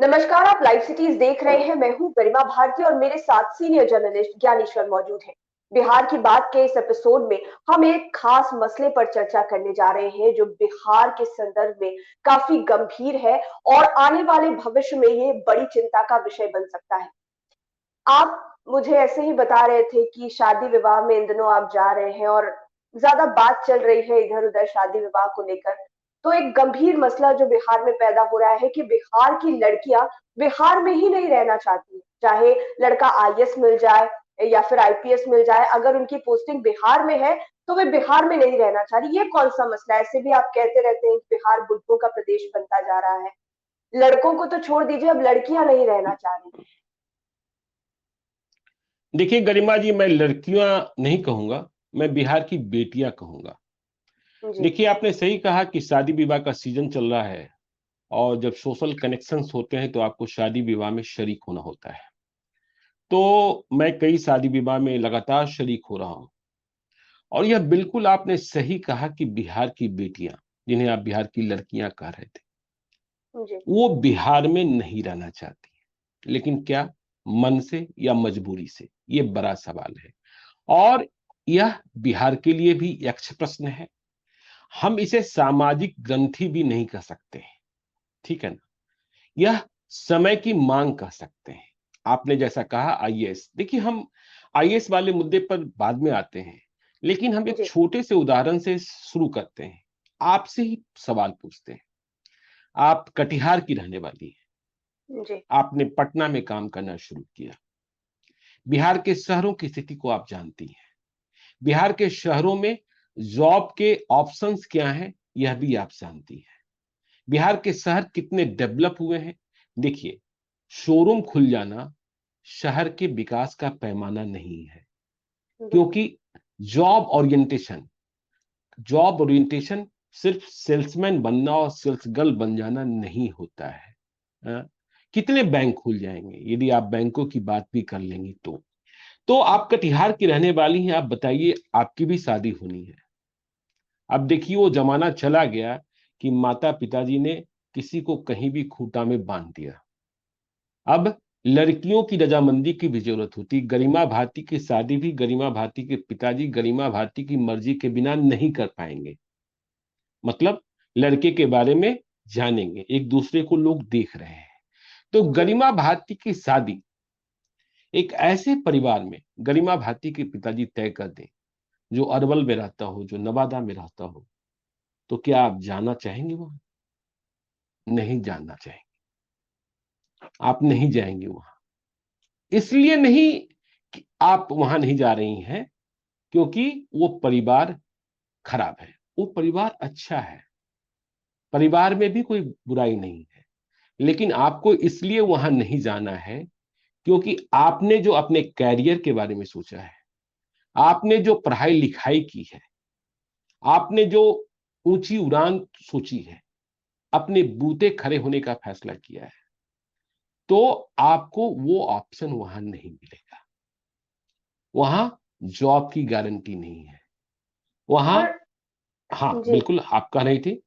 नमस्कार, आप live cities देख रहे हैं। मैं हूं गरिमा भारती और मेरे साथ सीनियर जर्नलिस्ट ज्ञानेश्वर मौजूद हैं। बिहार की बात के इस एपिसोड में हम एक खास मसले पर चर्चा करने जा रहे हैं जो बिहार के संदर्भ में काफी गंभीर है और आने वाले भविष्य में ये बड़ी चिंता का विषय बन सकता है। आप मुझे ऐसे ही बता रहे थे कि शादी विवाह में इन दिनों आप जा रहे हैं और ज्यादा बात चल रही है इधर उधर शादी विवाह को लेकर। तो एक गंभीर मसला जो बिहार में पैदा हो रहा है कि बिहार की लड़कियां बिहार में ही नहीं रहना चाहती, चाहे लड़का आईएएस मिल जाए या फिर आईपीएस मिल जाए, अगर उनकी पोस्टिंग बिहार में है तो वे बिहार में नहीं रहना चाह रही। ये कौन सा मसला है? ऐसे भी आप कहते रहते हैं कि बिहार बुद्धों का प्रदेश बनता जा रहा है। लड़कों को तो छोड़ दीजिए, अब लड़कियां नहीं रहना चाह रही। देखिए गरिमा जी, मैं लड़कियां नहीं कहूंगा, मैं बिहार की बेटियां कहूंगा। जी। देखिए, आपने सही कहा कि शादी विवाह का सीजन चल रहा है और जब सोशल कनेक्शंस होते हैं तो आपको शादी विवाह में शरीक होना होता है। तो मैं कई शादी विवाह में लगातार शरीक हो रहा हूं और यह बिल्कुल आपने सही कहा कि बिहार की बेटियां, जिन्हें आप बिहार की लड़कियां कह रहे थे, जी। वो बिहार में नहीं रहना चाहती। लेकिन क्या मन से या मजबूरी से, ये बड़ा सवाल है। और यह बिहार के लिए भी यक्ष प्रश्न है। हम इसे सामाजिक ग्रंथि भी नहीं कह सकते, ठीक है ना। यह समय की मांग कह सकते हैं। आपने जैसा कहा आईएएस, देखिए हम आईएएस वाले मुद्दे पर बाद में आते हैं, लेकिन हम एक जी। छोटे से उदाहरण से शुरू करते हैं। आपसे ही सवाल पूछते हैं। आप कटिहार की रहने वाली हैं, जी। आपने पटना में काम करना शुरू किया। बिहार के शहरों की स्थिति को आप जानती हैं। बिहार के शहरों में जॉब के ऑप्शंस क्या हैं, यह भी आप जानती हैं। बिहार के शहर कितने डेवलप हुए हैं। देखिए, शोरूम खुल जाना शहर के विकास का पैमाना नहीं है, बिल्कुल। क्योंकि जॉब ओरिएंटेशन जॉब ओरिएंटेशन सिर्फ सेल्समैन बनना और सेल्स गर्ल बन जाना नहीं होता है। हाँ? कितने बैंक खुल जाएंगे यदि आप बैंकों की बात भी कर लेंगी तो आप कटिहार की रहने वाली हैं, आप बताइए, आपकी भी शादी होनी है। अब देखिए, वो जमाना चला गया कि माता पिताजी ने किसी को कहीं भी खूंटा में बांध दिया। अब लड़कियों की रजामंदी की भी जरूरत होती। गरिमा भारती की शादी भी गरिमा भारती के पिताजी गरिमा भारती की मर्जी के बिना नहीं कर पाएंगे। मतलब लड़के के बारे में जानेंगे, एक दूसरे को लोग देख रहे हैं। तो जी। गरिमा भारती की शादी एक ऐसे परिवार में गरिमा भारती के पिताजी तय कर दें जो अरवल में रहता हो, जो नवादा में रहता हो, तो क्या आप जाना चाहेंगे वहां? नहीं जानना चाहेंगे। आप नहीं जाएंगे वहां। इसलिए नहीं कि आप वहां नहीं जा रही हैं क्योंकि वो परिवार खराब है, वो परिवार अच्छा है। परिवार में भी कोई बुराई नहीं है। लेकिन आपको इसलिए वहां नहीं जाना है क्योंकि आपने जो अपने कैरियर के बारे में सोचा है, आपने जो पढ़ाई लिखाई की है, आपने जो ऊंची उड़ान सोची है, अपने बूते खड़े होने का फैसला किया है, तो आपको वो ऑप्शन वहां नहीं मिलेगा। वहां जॉब की गारंटी नहीं है वहां। और हाँ जी, बिल्कुल, आप कह रही थी।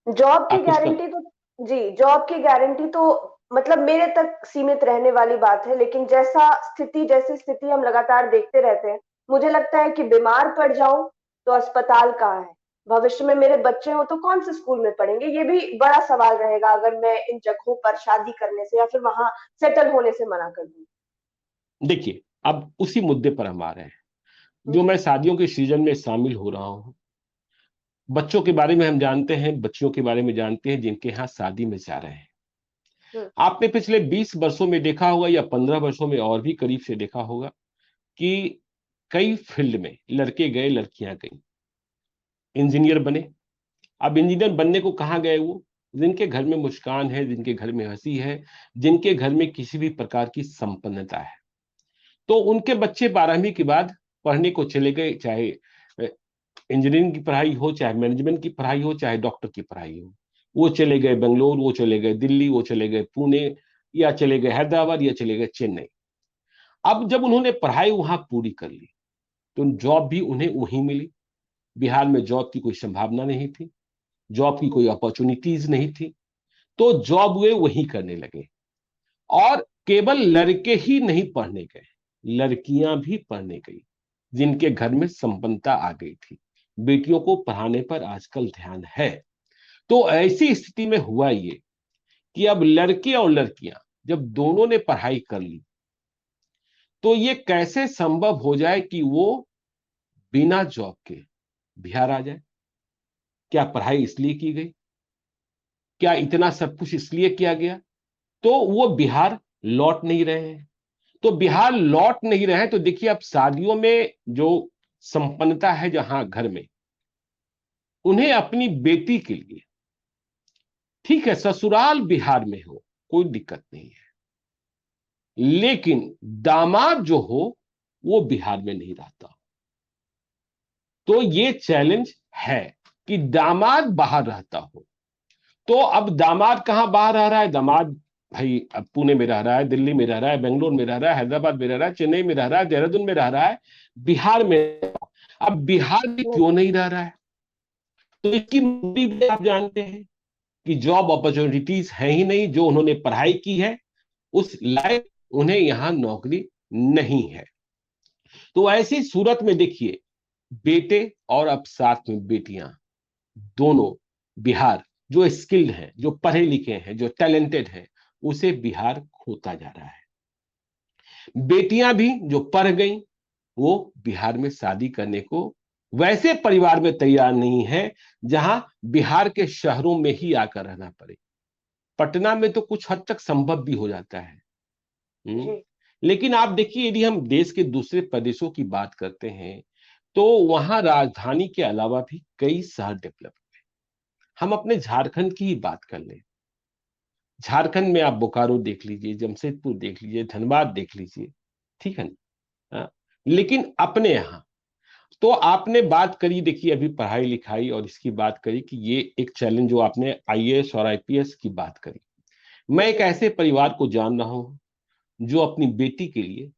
जॉब की आप कुछ कर। गारंटी तो जी, जॉब की गारंटी तो मतलब मेरे तक सीमित रहने वाली बात है, लेकिन जैसी स्थिति हम लगातार देखते रहते हैं, मुझे लगता है कि बीमार पड़ जाऊं तो अस्पताल कहाँ है? भविष्य में मेरे बच्चे हो तो कौन से स्कूल में पढ़ेंगे? ये भी बड़ा सवाल रहेगा अगर मैं इन जगहों पर शादी करने से या फिर वहां सेटल होने से मना कर दूं। देखिए, अब उसी मुद्दे पर हम आ रहे हैं। जो जी। मैं शादियों के सीजन में शामिल हो रहा हूं, बच्चों के बारे में हम जानते हैं, बच्चियों के बारे में जानते हैं जिनके यहाँ शादी में जा रहे हैं। हम्म। आपने पिछले 20 वर्षों में देखा होगा या 15 वर्षों में और भी करीब से देखा होगा कि कई फील्ड में लड़के गए, लड़कियां गई। इंजीनियर बने। अब इंजीनियर बनने को कहाँ गए वो? जिनके घर में मुस्कान है, जिनके घर में हंसी है, जिनके घर में किसी भी प्रकार की संपन्नता है। तो उनके बच्चे 12वीं के बाद पढ़ने को चले गए, चाहे इंजीनियरिंग की पढ़ाई हो, चाहे मैनेजमेंट की पढ़ाई हो, चाहे डॉक्टर की पढ़ाई हो। वो चले गए बेंगलोर, वो चले गए दिल्ली, वो चले गए पुणे, या चले गए हैदराबाद, या चले गए चेन्नई। अब जब उन्होंने पढ़ाई वहां पूरी कर ली तो जॉब भी उन्हें वहीं मिली। बिहार में जॉब की कोई संभावना नहीं थी, जॉब की कोई अपॉर्चुनिटीज नहीं थी। तो जॉब वे वही करने लगे। और केवल लड़के ही नहीं पढ़ने गए, लड़कियां भी पढ़ने गई, जिनके घर में संपन्नता आ गई थी। बेटियों को पढ़ाने पर आजकल ध्यान है। तो ऐसी स्थिति में हुआ ये कि अब लड़के और लड़कियां जब दोनों ने पढ़ाई कर ली, तो ये कैसे संभव हो जाए कि वो बिना जॉब के बिहार आ जाए? क्या पढ़ाई इसलिए की गई? क्या इतना सब कुछ इसलिए किया गया? तो वो बिहार लौट नहीं रहे हैं। तो बिहार लौट नहीं रहे हैं, तो देखिए अब शादियों में जो संपन्नता है जहां घर में, उन्हें अपनी बेटी के लिए, ठीक है ससुराल बिहार में हो, कोई दिक्कत नहीं है, लेकिन दामाद जो हो वो बिहार में नहीं रहता। तो ये चैलेंज है कि दामाद बाहर रहता हो। तो अब दामाद कहां बाहर रह रहा है? दामाद भाई अब पुणे में रह रहा है, दिल्ली में रह रहा है, बेंगलोर में रह रहा है, हैदराबाद में रह रहा है, चेन्नई में रह रहा है, देहरादून में रह रहा है, बिहार में। अब बिहार में क्यों नहीं रह रहा है? तो इसकी भी आप जानते हैं कि जॉब अपॉर्चुनिटीज है ही नहीं। जो उन्होंने पढ़ाई की है उस लायक उन्हें यहां नौकरी नहीं है। तो ऐसी सूरत में देखिए, बेटे और अब साथ में बेटियां, दोनों बिहार जो स्किल्ड है, जो पढ़े लिखे हैं, जो टैलेंटेड है, उसे बिहार खोता जा रहा है। बेटियां भी जो पढ़ गई, वो बिहार में शादी करने को वैसे परिवार में तैयार नहीं है जहां बिहार के शहरों में ही आकर रहना पड़े। पटना में तो कुछ हद तक संभव भी हो जाता है। लेकिन आप देखिए, यदि हम देश के दूसरे प्रदेशों की बात करते हैं, तो वहां राजधानी के अलावा भी कई शहर डेवलप हुए। हम अपने झारखंड की ही बात कर लें। झारखंड में आप बोकारो देख लीजिए, जमशेदपुर देख लीजिए, धनबाद देख लीजिए, ठीक है ना? लेकिन अपने यहां तो आपने बात करी, देखिए अभी पढ़ाई लिखाई और इसकी बात करी कि ये एक चैलेंज, जो आपने आईएएस और आईपीएस की बात करी। मैं एक ऐसे परिवार को जान रहा हूं जो अपनी बेटी के लिए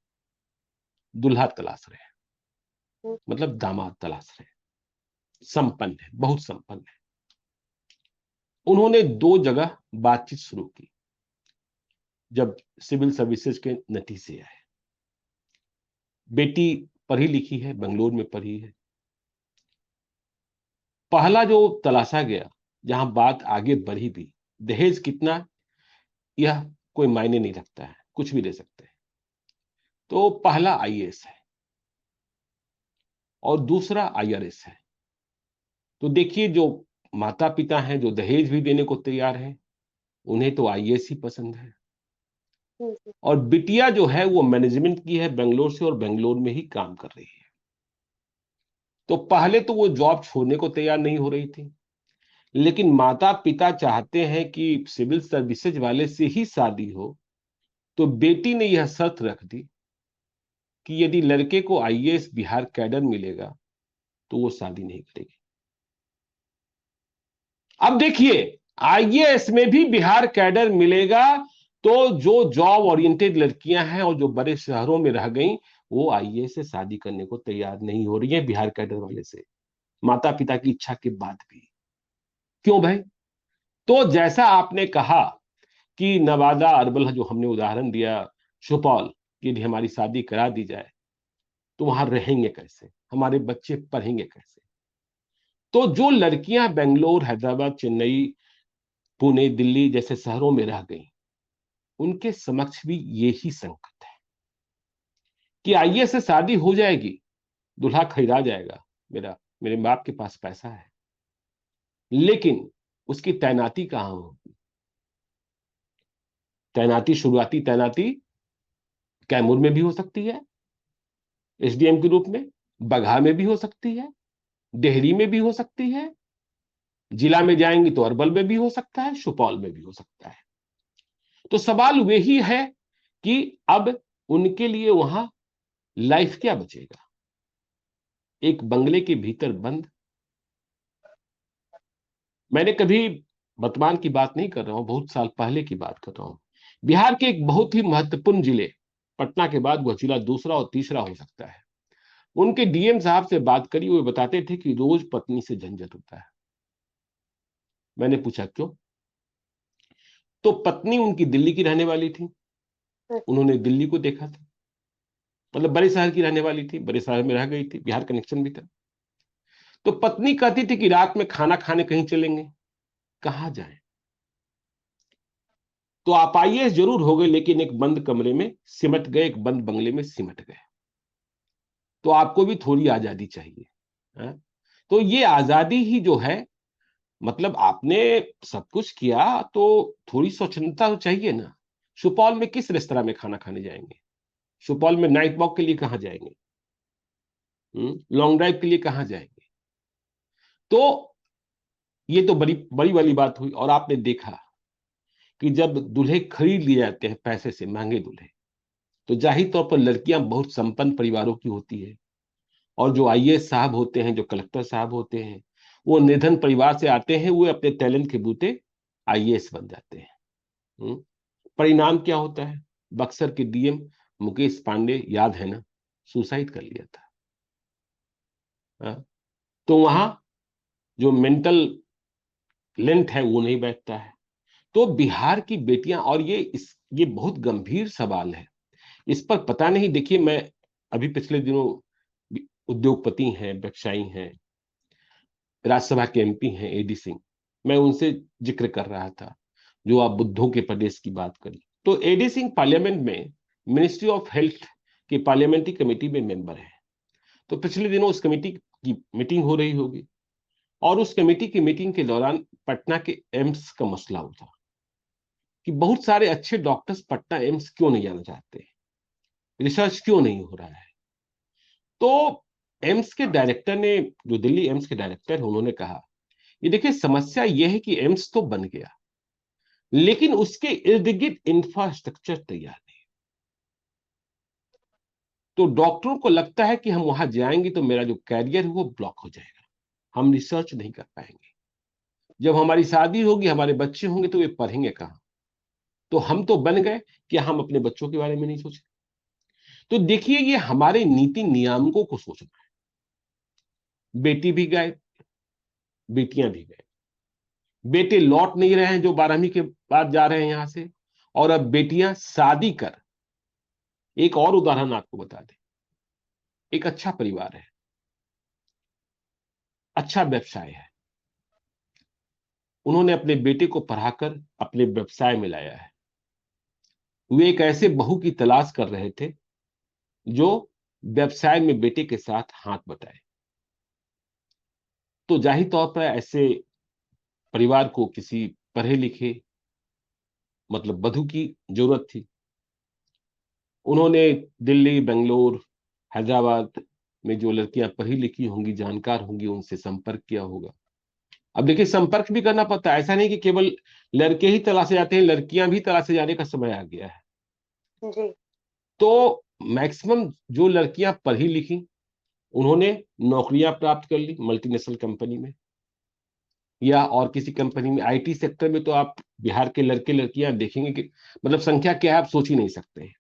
दुल्हा तलाश रहे हैं, मतलब दामाद तलाश रहे हैं, संपन्न है, बहुत संपन्न है। उन्होंने 2 जगह बातचीत शुरू की। जब सिविल सर्विसेज के नतीजे आए, बेटी पढ़ी लिखी है, बेंगलोर में पढ़ी है। पहला जो तलाशा गया, जहां बात आगे बढ़ी भी, दहेज कितना, यह कोई मायने नहीं रखता है, कुछ भी दे सकते हैं। तो पहला आईएएस है और दूसरा आईआरएस है। तो देखिए, जो माता पिता हैं जो दहेज भी देने को तैयार हैं, उन्हें तो आईएएस ही पसंद है। और बिटिया जो है वो मैनेजमेंट की है बेंगलोर से, और बेंगलोर में ही काम कर रही है। तो पहले तो वो जॉब छोड़ने को तैयार नहीं हो रही थी, लेकिन माता पिता चाहते हैं कि सिविल सर्विसेज वाले से ही शादी हो। तो बेटी ने यह शर्त रख दी कि यदि लड़के को आईएएस बिहार कैडर मिलेगा तो वो शादी नहीं करेगी। अब देखिए, आईएएस में भी बिहार कैडर मिलेगा, तो जो जॉब ओरिएंटेड लड़कियां हैं और जो बड़े शहरों में रह गई, वो आईएएस से शादी करने को तैयार नहीं हो रही है बिहार कैडर वाले से, माता पिता की इच्छा के बाद भी। क्यों भाई? तो जैसा आपने कहा कि नवादा, अरवल, जो हमने उदाहरण दिया, सुपौल, यदि हमारी शादी करा दी जाए तो वहां रहेंगे कैसे, हमारे बच्चे पढ़ेंगे कैसे? तो जो लड़कियां बेंगलोर, हैदराबाद, चेन्नई, पुणे, दिल्ली जैसे शहरों में रह गई, उनके समक्ष भी यही संकट है कि आईएएस से शादी हो जाएगी, दूल्हा खरीदा जाएगा, मेरे बाप के पास पैसा है, लेकिन उसकी तैनाती कहां होगी? तैनाती, शुरुआती तैनाती कैमूर में भी हो सकती है एसडीएम के रूप में, बगहा में भी हो सकती है, डेहरी में भी हो सकती है, जिला में जाएंगी तो अरवल में भी हो सकता है, सुपौल में भी हो सकता है। तो सवाल वही है कि अब उनके लिए वहां लाइफ क्या बचेगा? एक बंगले के भीतर बंद। मैंने कभी वर्तमान की बात नहीं कर रहा हूं, बहुत साल पहले की बात कर रहा हूं। बिहार के एक बहुत ही महत्वपूर्ण जिले, पटना के बाद वह जिला दूसरा और तीसरा हो सकता है, उनके डीएम साहब से बात करी, वो बताते थे कि रोज पत्नी से झंझट होता है। मैंने पूछा क्यों? तो पत्नी उनकी दिल्ली की रहने वाली थी, उन्होंने दिल्ली को देखा था, मतलब बड़े शहर की रहने वाली थी, बड़े शहर में रह गई थी, बिहार कनेक्शन भी था। तो पत्नी कहती थी कि रात में खाना खाने कहीं चलेंगे, कहाँ जाए। तो आप आईएएस जरूर हो गए, लेकिन एक बंद कमरे में सिमट गए, एक बंद बंगले में सिमट गए। तो आपको भी थोड़ी आजादी चाहिए, है? तो ये आजादी ही जो है, मतलब आपने सब कुछ किया तो थोड़ी स्वच्छंदता तो चाहिए ना। सुपौल में किस रेस्तरा में खाना खाने जाएंगे? सुपौल में नाइट वॉक के लिए कहाँ जाएंगे? लॉन्ग ड्राइव के लिए कहाँ जाएंगे? तो ये तो बड़ी बड़ी वाली बात हुई। और आपने देखा कि जब दूल्हे खरीद लिए जाते हैं पैसे से, महंगे दूल्हे, तो जाहिर तौर पर लड़कियां बहुत संपन्न परिवारों की होती है, और जो आईएएस साहब होते हैं, जो कलेक्टर साहब होते हैं, वो निर्धन परिवार से आते हैं, वो अपने टैलेंट के बूते आईएएस बन जाते हैं। हम्म। परिणाम क्या होता है? बक्सर के डीएम मुकेश पांडे, याद है ना, सुसाइड कर लिया था। हाँ? तो वहां जो मेंटल लेंथ है वो नहीं बैठता है। तो बिहार की बेटियां, और ये बहुत गंभीर सवाल है, इस पर पता नहीं। देखिए, मैं अभी पिछले दिनों उद्योगपति हैं, व्यवसायी हैं, राज्यसभा के एमपी हैं एडी सिंह, मैं उनसे जिक्र कर रहा था, जो आप बुद्धों के प्रदेश की बात करी। तो एडी सिंह पार्लियामेंट में मिनिस्ट्री ऑफ हेल्थ की पार्लियामेंट्री कमेटी में मेंबर है। तो पिछले दिनों उस कमेटी की मीटिंग हो रही होगी, और उस कमेटी की मीटिंग के दौरान पटना के एम्स का मसला उठा कि बहुत सारे अच्छे डॉक्टर्स पटना एम्स क्यों नहीं जाना चाहते, रिसर्च क्यों नहीं हो रहा है। तो एम्स के डायरेक्टर ने, जो दिल्ली एम्स के डायरेक्टर है, उन्होंने कहा, ये देखिए समस्या ये है कि एम्स तो बन गया, लेकिन उसके इर्द गिर्द इंफ्रास्ट्रक्चर तैयार नहीं। तो डॉक्टरों को लगता है कि हम वहां जाएंगे तो मेरा जो कैरियर है वो ब्लॉक हो जाएगा, हम रिसर्च नहीं कर पाएंगे, जब हमारी शादी होगी, हमारे बच्चे होंगे, तो वे पढ़ेंगे कहाँ। तो हम तो बन गए कि हम अपने बच्चों के बारे में नहीं सोचे। तो देखिए, ये हमारे नीति नियामकों को सोचना है। बेटी भी गए, बेटियां भी गए, बेटे लौट नहीं रहे हैं जो 12वीं के बाद जा रहे हैं यहां से, और अब बेटियां शादी कर, एक और उदाहरण आपको बता दें, एक अच्छा परिवार है, अच्छा व्यवसाय है, उन्होंने अपने बेटे को पढ़ाकर अपने व्यवसाय में लाया है। वे एक ऐसे बहू की तलाश कर रहे थे जो व्यवसाय में बेटे के साथ हाथ बटाए। तो जाहिर तौर पर ऐसे परिवार को किसी पढ़े लिखे, मतलब वधू की जरूरत थी। उन्होंने दिल्ली, बेंगलोर, हैदराबाद में जो लड़कियां पढ़ी लिखी होंगी, जानकार होंगी, उनसे संपर्क किया होगा। अब देखिए, संपर्क भी करना पड़ता है, ऐसा नहीं कि केवल लड़के ही तलाशे जाते हैं, लड़कियां भी तलाशे जाने का समय आ गया है। जी। तो मैक्सिमम जो लड़कियां पढ़ी लिखी, उन्होंने नौकरियां प्राप्त कर ली मल्टीनेशनल कंपनी में, या और किसी कंपनी में, आईटी सेक्टर में। तो आप बिहार के लड़के लड़कियां देखेंगे कि मतलब संख्या क्या है, आप सोच ही नहीं सकते हैं।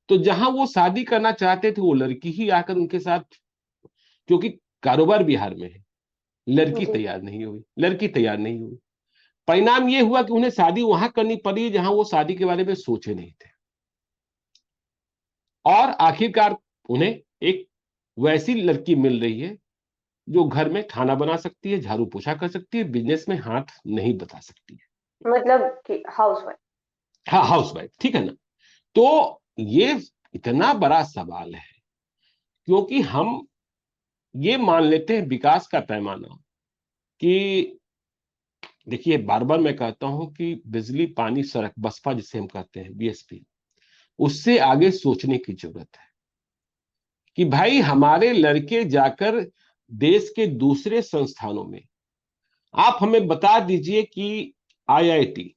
तो जहां वो शादी करना चाहते थे, वो लड़की ही आकर उनके साथ, क्योंकि कारोबार बिहार में है, लड़की जी। तैयार नहीं हुई, लड़की तैयार नहीं हुई। परिणाम ये हुआ कि उन्हें शादी वहां करनी पड़ी जहां वो शादी के बारे में सोचे नहीं थे, और आखिरकार उन्हें एक वैसी लड़की मिल रही है जो घर में खाना बना सकती है, झाड़ू पोछा कर सकती है, बिजनेस में हाथ नहीं बता सकती है। मतलब कि हाउस वाइफ। हाँ, हाउस वाइफ, ठीक है ना। तो ये इतना बड़ा सवाल है, क्योंकि हम ये मान लेते हैं विकास का पैमाना, कि देखिए, बार बार मैं कहता हूं कि बिजली, पानी, सड़क, बसपा जिसे हम कहते हैं, बीएसपी, उससे आगे सोचने की जरूरत है कि भाई हमारे लड़के जाकर देश के दूसरे संस्थानों में, आप हमें बता दीजिए कि आईआईटी,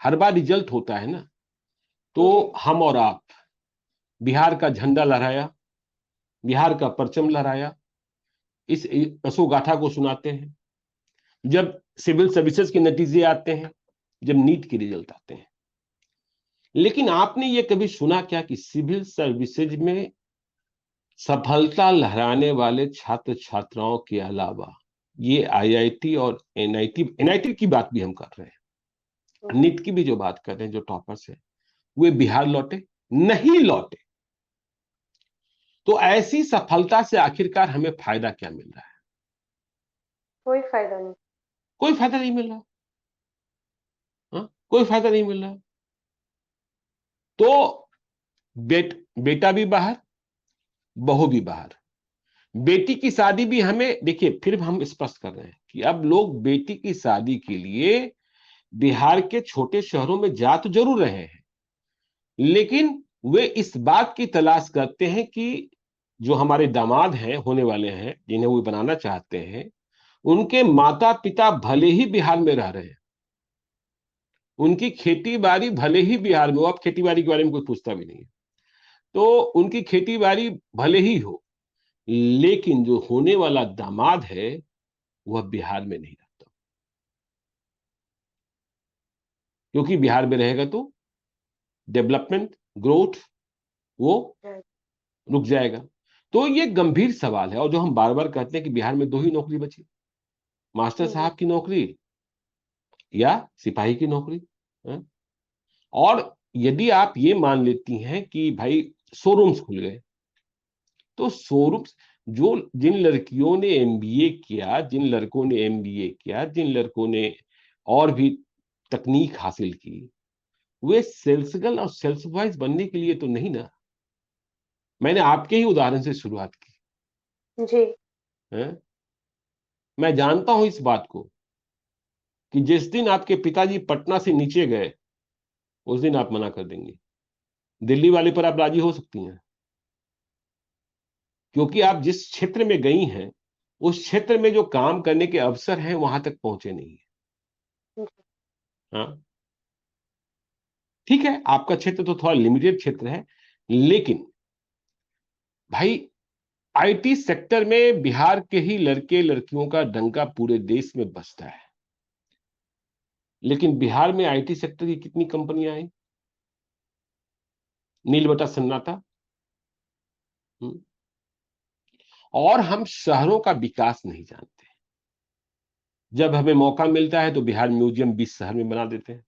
हर बार रिजल्ट होता है ना, जी। तो हम और आप बिहार का झंडा लहराया, बिहार का परचम लहराया, इस यशोगाथा को सुनाते हैं। जब सिविल सर्विसेज के नतीजे आते हैं, जब नीट के रिजल्ट आते हैं, लेकिन आपने ये कभी सुना क्या कि सिविल सर्विसेज में सफलता लहराने वाले छात्र छात्राओं के अलावा, ये आईआईटी और एनआईटी, एनआईटी की बात भी हम कर रहे हैं, नीट की भी जो बात कर रहे हैं, जो टॉपर्स है, वे बिहार लौटे नहीं लौटे। तो ऐसी सफलता से आखिरकार हमें फायदा क्या मिल रहा है? कोई फायदा नहीं। कोई फायदा नहीं मिल रहा। हाँ? कोई फायदा नहीं मिल रहा। तो बेटा भी बाहर, बहू भी बाहर। बेटी की शादी भी हमें, देखिए फिर हम स्पष्ट कर रहे हैं कि अब लोग बेटी की शादी के लिए बिहार के छोटे शहरों में जा तो जरूर रहे हैं, लेकिन वे इस बात की तलाश करते हैं कि जो हमारे दामाद हैं, होने वाले हैं, जिन्हें वो बनाना चाहते हैं, उनके माता पिता भले ही बिहार में रह रहे हैं, उनकी खेती बाड़ी भले ही बिहार में हो, अब खेती बाड़ी के बारे में कोई पूछता भी नहीं है, तो उनकी खेती बाड़ी भले ही हो, लेकिन जो होने वाला दामाद है वह बिहार में नहीं रहता, क्योंकि बिहार में रहेगा तो डेवलपमेंट, ग्रोथ, वो रुक जाएगा। तो ये गंभीर सवाल है, और जो हम बार बार कहते हैं कि बिहार में दो ही नौकरी बची, मास्टर साहब की नौकरी या सिपाही की नौकरी। हाँ? और यदि आप ये मान लेती हैं कि भाई शोरूम्स खुल गए, तो शोरूम्स, जो जिन लड़कियों ने एमबीए किया, जिन लड़कों ने एमबीए किया, जिन लड़कों ने और भी तकनीक हासिल की, वे सेल्स गर्ल और सेल्स बॉयज बनने के लिए तो नहीं ना। मैंने आपके ही उदाहरण से शुरुआत की जी। है? मैं जानता हूं इस बात को कि जिस दिन आपके पिताजी पटना से नीचे गए, उस दिन आप मना कर देंगे। दिल्ली वाले पर आप राजी हो सकती हैं, क्योंकि आप जिस क्षेत्र में गई हैं, उस क्षेत्र में जो काम करने के अवसर हैं वहां तक पहुंचे नहीं है। हाँ, ठीक है, आपका क्षेत्र तो थोड़ा लिमिटेड क्षेत्र है, लेकिन भाई आईटी सेक्टर में बिहार के ही लड़के लड़कियों का डंका पूरे देश में बजता है। लेकिन बिहार में आईटी सेक्टर की कितनी कंपनियां आई? नील बटा सन्नाटा। हम्म। और हम शहरों का विकास नहीं जानते। जब हमें मौका मिलता है तो बिहार म्यूजियम 20 शहर में बना देते हैं,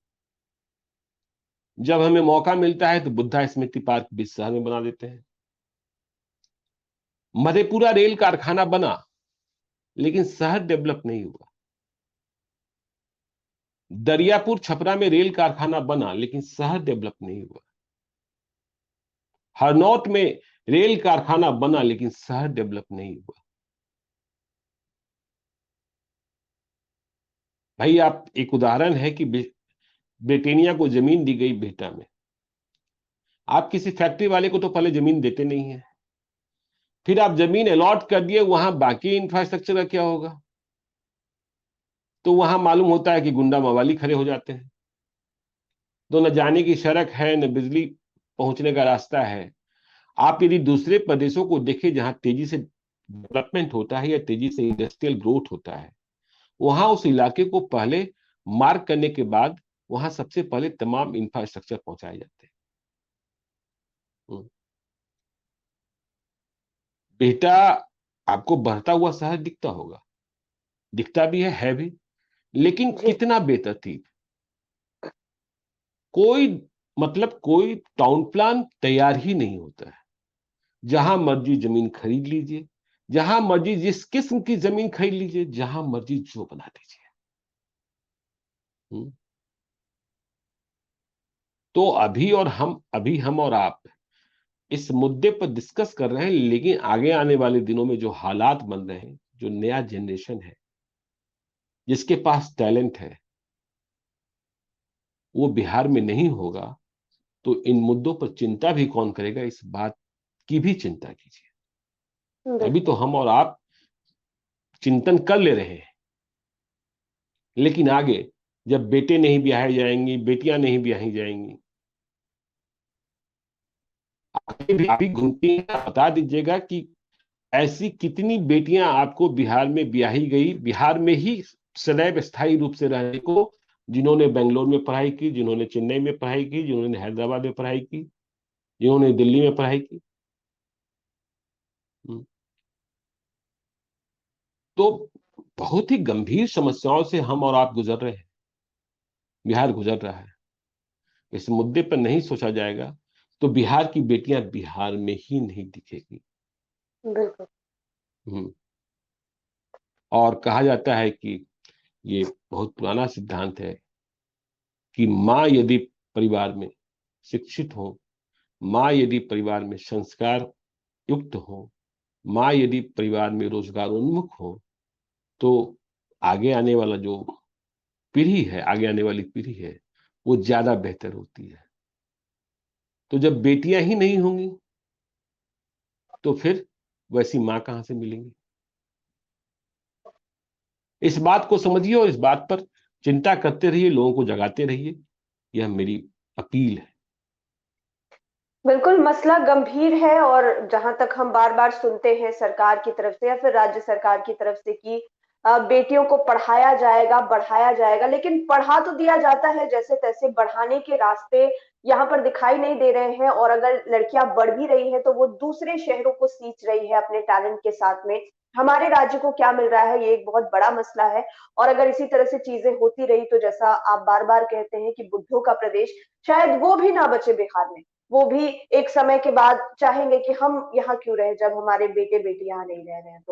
जब हमें मौका मिलता है तो बुद्धा स्मृति पार्क 20 शहर में बना देते हैं। मधेपुरा रेल कारखाना बना, लेकिन शहर डेवलप नहीं हुआ। दरियापुर छपरा में रेल कारखाना बना, लेकिन शहर डेवलप नहीं हुआ। हरनौत में रेल कारखाना बना, लेकिन शहर डेवलप नहीं हुआ। भाई आप, एक उदाहरण है कि ब्रिटेनिया को जमीन दी गई बिहटा में। आप किसी फैक्ट्री वाले को तो पहले जमीन देते नहीं है, फिर आप जमीन अलॉट कर दिए, वहां बाकी इंफ्रास्ट्रक्चर का क्या होगा? तो वहां मालूम होता है कि गुंडा मवाली खड़े हो जाते हैं। तो न जाने की सड़क है, न बिजली पहुंचने का रास्ता है। आप यदि दूसरे प्रदेशों को देखें जहां तेजी से डेवलपमेंट होता है या तेजी से इंडस्ट्रियल ग्रोथ होता है, वहां उस इलाके को पहले मार्क करने के बाद वहां सबसे पहले तमाम इंफ्रास्ट्रक्चर पहुंचाए जाते हैं। हम्म। बेटा, आपको बढ़ता हुआ शहर दिखता होगा, दिखता भी है भी, लेकिन जी। कितना बेतरतीब। कोई, मतलब कोई टाउन प्लान तैयार ही नहीं होता है। जहां मर्जी जमीन खरीद लीजिए, जहां मर्जी जिस किस्म की जमीन खरीद लीजिए, जहां मर्जी जो बना दीजिए। हम्म। तो अभी हम और आप इस मुद्दे पर डिस्कस कर रहे हैं, लेकिन आगे आने वाले दिनों में जो हालात बन रहे हैं, जो नया जनरेशन है जिसके पास टैलेंट है, वो बिहार में नहीं होगा, तो इन मुद्दों पर चिंता भी कौन करेगा? इस बात की भी चिंता कीजिए। अभी तो बिल्कुल। हम और आप चिंतन कर ले रहे हैं, लेकिन आगे जब बेटे नहीं ब्याहे जाएंगी, बेटियां नहीं ब्याही जाएंगी, आगे भी अभी घूमती हैं, बता दीजिएगा कि ऐसी कितनी बेटियां आपको बिहार में ब्याही गई, बिहार में ही सदैव स्थायी रूप से रहने को, जिन्होंने बेंगलोर में पढ़ाई की, जिन्होंने चेन्नई में पढ़ाई की, जिन्होंने हैदराबाद में पढ़ाई की, जिन्होंने दिल्ली में पढ़ाई की। हम्म। तो बहुत ही गंभीर समस्याओं से हम और आप गुजर रहे हैं। बिहार गुजर रहा है। इस मुद्दे पर नहीं सोचा जाएगा तो बिहार की बेटियां बिहार में ही नहीं दिखेगी। बिल्कुल। हम्म। और कहा जाता है कि ये बहुत पुराना सिद्धांत है कि माँ यदि परिवार में शिक्षित हो, माँ यदि परिवार में संस्कार युक्त हो, माँ यदि परिवार में रोजगार उन्मुख हो, तो आगे आने वाला जो पीढ़ी है, आगे आने वाली पीढ़ी है, वो ज्यादा बेहतर होती है। तो जब बेटियां ही नहीं होंगी तो फिर वैसी माँ कहां से मिलेंगी? इस बात को समझिए और इस बात पर चिंता करते रहिए, लोगों को जगाते रहिए। यह मेरी अपील है। बिल्कुल, मसला गंभीर है और जहां तक हम बार बार सुनते हैं सरकार की तरफ से या फिर राज्य सरकार की तरफ से कि बेटियों को पढ़ाया जाएगा, बढ़ाया जाएगा, लेकिन पढ़ा तो दिया जाता है जैसे तैसे, बढ़ाने के रास्ते यहाँ पर दिखाई नहीं दे रहे हैं। और अगर लड़कियां बढ़ भी रही है तो वो दूसरे शहरों को सींच रही है अपने टैलेंट के साथ में। हमारे राज्य को क्या मिल रहा है, ये एक बहुत बड़ा मसला है। और अगर इसी तरह से चीजें होती रही तो जैसा आप बार बार कहते हैं कि बुद्धों का प्रदेश, शायद वो भी ना बचे बिहार में। वो भी एक समय के बाद चाहेंगे कि हम यहाँ क्यों रहे जब हमारे बेटे बेटी यहाँ नहीं रह रहे हैं।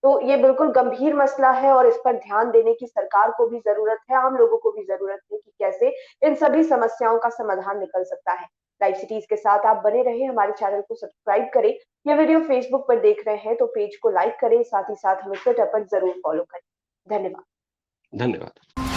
तो ये बिल्कुल गंभीर मसला है और इस पर ध्यान देने की सरकार को भी जरूरत है, आम लोगों को भी जरूरत है कि कैसे इन सभी समस्याओं का समाधान निकल सकता है। लाइव सिटीज के साथ आप बने रहे, हमारे चैनल को सब्सक्राइब करें। ये वीडियो फेसबुक पर देख रहे हैं तो पेज को लाइक करें, साथ ही साथ हमें ट्विटर पर जरूर फॉलो करें। धन्यवाद। धन्यवाद।